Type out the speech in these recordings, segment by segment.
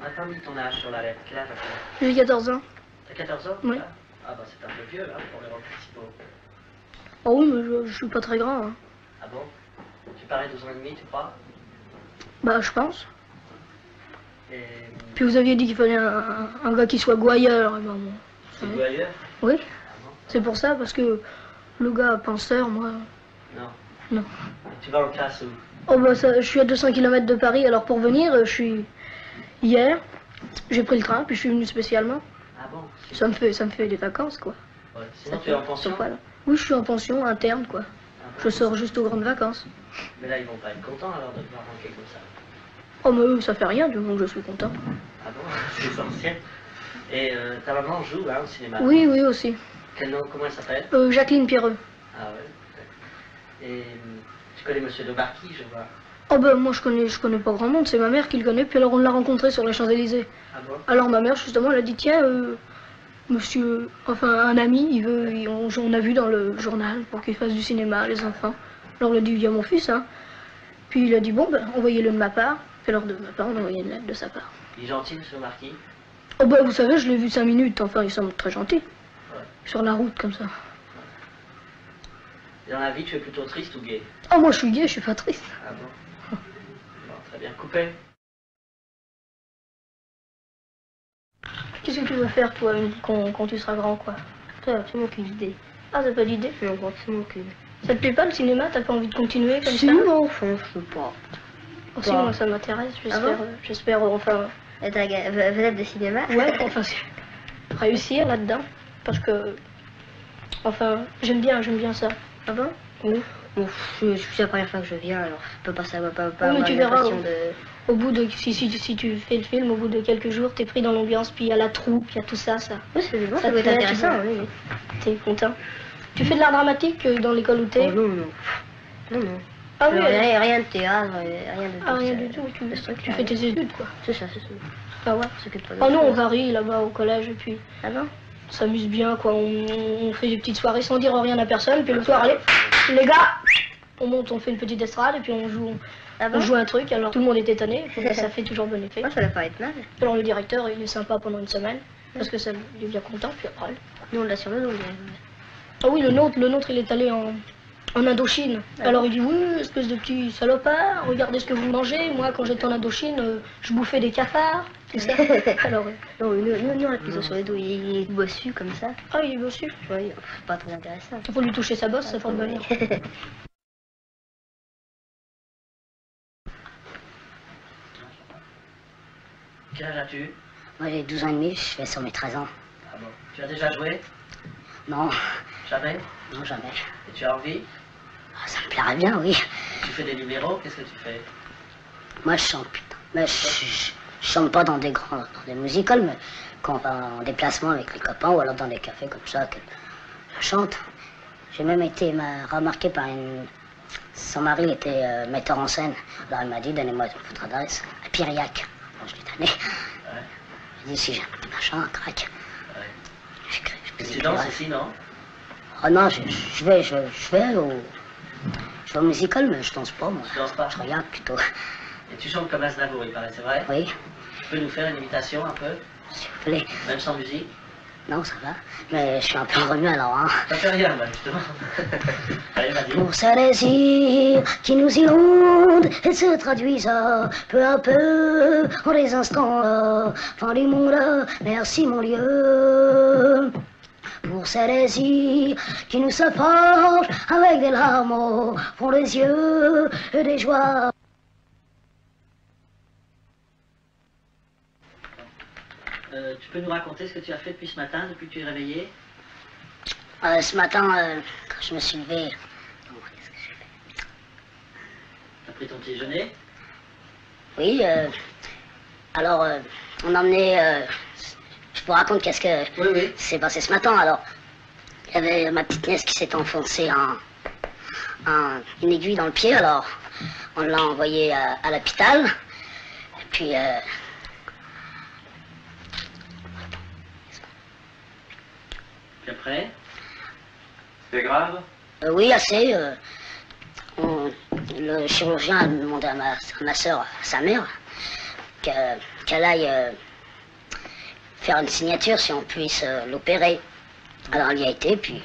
On n'a pas mis ton âge sur la lettre. Quel âge as-tu? J'ai 14 ans. T'as 14 ans? Oui. Ah bah c'est un peu vieux là pour les rôles principaux. Oh oui, mais je suis pas très grand. Hein. Ah bon? Tu parais 12 ans et demi, tu crois? Bah, je pense. Et... Puis vous aviez dit qu'il fallait un gars qui soit gouailleur. Et ben, bon. C'est gouailleur? Oui. Ah bon? C'est pour ça, parce que le gars penseur, moi... Non. Non. Et tu vas en classe où? Oh bah, ça, je suis à 200 km de Paris, alors pour venir, je suis... Hier, j'ai pris le train, puis je suis venu spécialement. Ah bon? Ça me fait des vacances, quoi. Ouais. Sinon tu es en pension? Voilà. Oui, je suis en pension interne, quoi. Ah bon? Je sors juste aux grandes vacances. Mais là ils vont pas être contents alors de te voir manquer comme ça. Oh, mais eux, ça fait rien du moment que je suis content. Ah bon? C'est essentiel. Et ta maman joue hein, au cinéma? Oui, oui, aussi. Quel nom? Comment elle s'appelle? Jacqueline Pierreux. Ah ouais. Et tu connais Monsieur de Barquis, je vois. Oh ben moi je connais pas grand monde, c'est ma mère qui le connaît, puis alors on l'a rencontré sur les Champs-Élysées. Ah bon? Alors ma mère justement elle a dit tiens monsieur, enfin un ami, on a vu dans le journal pour qu'il fasse du cinéma, les enfants. Alors on a dit il y a mon fils hein. Puis il a dit bon ben envoyez-le de ma part, puis alors de ma part on a envoyé une lettre de sa part. Il est gentil Monsieur de Barquis? Oh ben vous savez je l'ai vu 5 minutes, enfin il semble très gentil. Ouais. Sur la route comme ça. Et dans la vie tu es plutôt triste ou gai? Oh moi je suis gai, je suis pas triste. Ah bon? Bon, très bien. Coupé. Qu'est-ce que tu veux faire, toi, quand tu seras grand, quoi? T'as absolument aucune idée. Ah, t'as pas d'idée? Non, absolument aucune. Ça te plaît pas, le cinéma? T'as pas envie de continuer comme Si, ça? non, enfin, je sais pas. Aussi, Bah. moi, ça m'intéresse. Ah bon J'espère, enfin... T'as vedette de cinéma? Ouais, enfin, réussir là-dedans. Parce que... Enfin, j'aime bien ça. Ah bon? Oui. Bon, c'est la première fois que je viens, alors je peux pas savoir, pas Oui, mais avoir tu une verras, impression de... Au bout de... Si tu fais le film, au bout de quelques jours, t'es pris dans l'ambiance, puis il y a la troupe, il y a tout ça. Oui, c'est bon, Ça ça doit être te plaît, intéressant, tu oui, oui. T'es content. Tu fais de l'art dramatique dans l'école où t'es? Oh, non, non. Non, non. Ah oui, Rien de théâtre, rien de tout Ah, rien ça. du tout. Tu structure, fais tes études, quoi. C'est ça, c'est ça. Ah ouais. On s'occupe pas de Oh non, ça. on varie là-bas au collège et puis Ah bon? on s'amuse bien quoi. On fait des petites soirées sans dire rien à personne. Puis le soir, allez, les gars, on monte, on fait une petite estrade et puis on joue un truc. Alors tout le monde est étonné. Et ça fait toujours bon effet. Moi, ça va pas être mal. Alors le directeur, il est sympa pendant une semaine parce que ça il est bien content. Puis après. Nous, on l'a sur le dos. Ah oui, le nôtre, il est allé en Indochine. Alors il dit oui, espèce de petit salopard, regardez ce que vous mangez. Moi, quand j'étais en Indochine, je bouffais des cafards. Tout ça. Alors, Non, nous, on l'a plutôt sur le dos. Il est bossu comme ça. ah, il est bossu. Oui, pas très intéressant. Il faut lui toucher sa bosse, ça fait bonheur. Quel âge as-tu? Moi j'ai 12 ans et demi, je vais sur mes 13 ans. Ah bon. Tu as déjà joué? Non, Jamais? non jamais. Et tu as envie? Ah, ça me plairait bien, oui. Tu fais des numéros? Qu'est-ce que tu fais? Moi je chante, putain. Mais je chante pas dans des musicals, mais quand on va en déplacement avec les copains ou alors dans des cafés comme ça, je chante. J'ai même été remarqué par son mari, il était metteur en scène. Alors il m'a dit, donnez-moi votre adresse à Piriac. Alors je lui ai donné. Ouais. Il dit, si j'ai un machin, un crack. Ouais. Je Et tu danses aussi, non? Oh non, je vais au musical, mais je danse pas, moi. Tu danses pas? Je regarde plutôt. Et tu chantes comme Aznavour, il paraît, c'est vrai? Oui, Tu peux nous faire une imitation un peu? s'il vous plaît. Même sans musique? Non, ça va. Mais je suis un peu revenu alors, hein. Ça fait rien, bah, justement. Allez, vas-y. Pour ces désirs qui nous inondent et se traduisent peu à peu en des instants. Fin du monde, merci mon Dieu. Pour ces désirs qui nous se forgent avec des larmes au fond des yeux et des joies. Tu peux nous raconter ce que tu as fait depuis ce matin, depuis que tu es réveillé? Ce matin, quand je me suis levé, qu'est-ce que j'ai fait? Tu as pris ton petit déjeuner? Oui, alors, on a emmené, je vous raconte qu'est-ce que Oui, oui. s'est passé ce matin. Alors, il y avait ma petite nièce qui s'est enfoncée une aiguille dans le pied, alors on l'a envoyée à l'hôpital. Et puis, Puis après? C'est grave? oui, assez. Le chirurgien a demandé à ma soeur, à sa mère, qu'elle aille faire une signature si on puisse l'opérer. Alors elle y a été, puis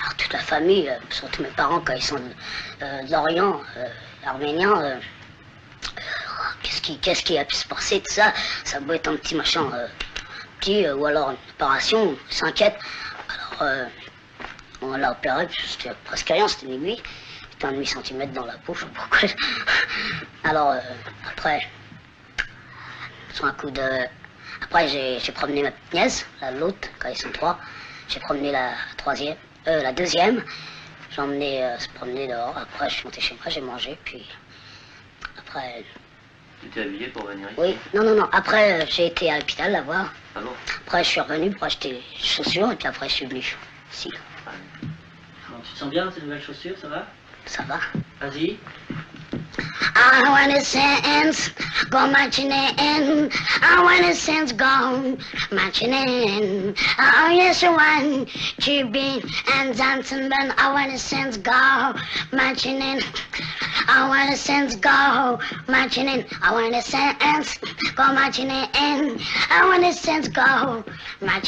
alors, toute la famille, surtout mes parents quand ils sont d'Orient, arméniens, qu'est-ce qui a pu se passer, tout ça, ça doit être un petit machin petit, ou alors une opération, ils s'inquiètent. Alors on l'a opéré, puis c'était presque rien, c'était une aiguille, c'était un demi-centimètre dans la peau, je sais pas pourquoi. Alors après, sur un coup de... Après j'ai promené ma petite nièce, l'autre, quand ils sont 3, j'ai promené la deuxième, j'ai emmené se promener dehors, après je suis monté chez moi, j'ai mangé, puis après... Tu t'es habillé pour venir ici? Oui, non, après j'ai été à l'hôpital la voir, Ah bon? après je suis revenu pour acheter des chaussures, et puis après je suis venu ici. Bon, tu te sens bien dans tes nouvelles chaussures, ça va? Ça va? Vas-y. I wanna sense, go marching in. I wanna sense, go marching in. Oh, yes, you want to be and dancing, but I wanna sense, go marching in. I wanna sense, go marching in. I wanna sense, go marching in. I wanna sense, go marching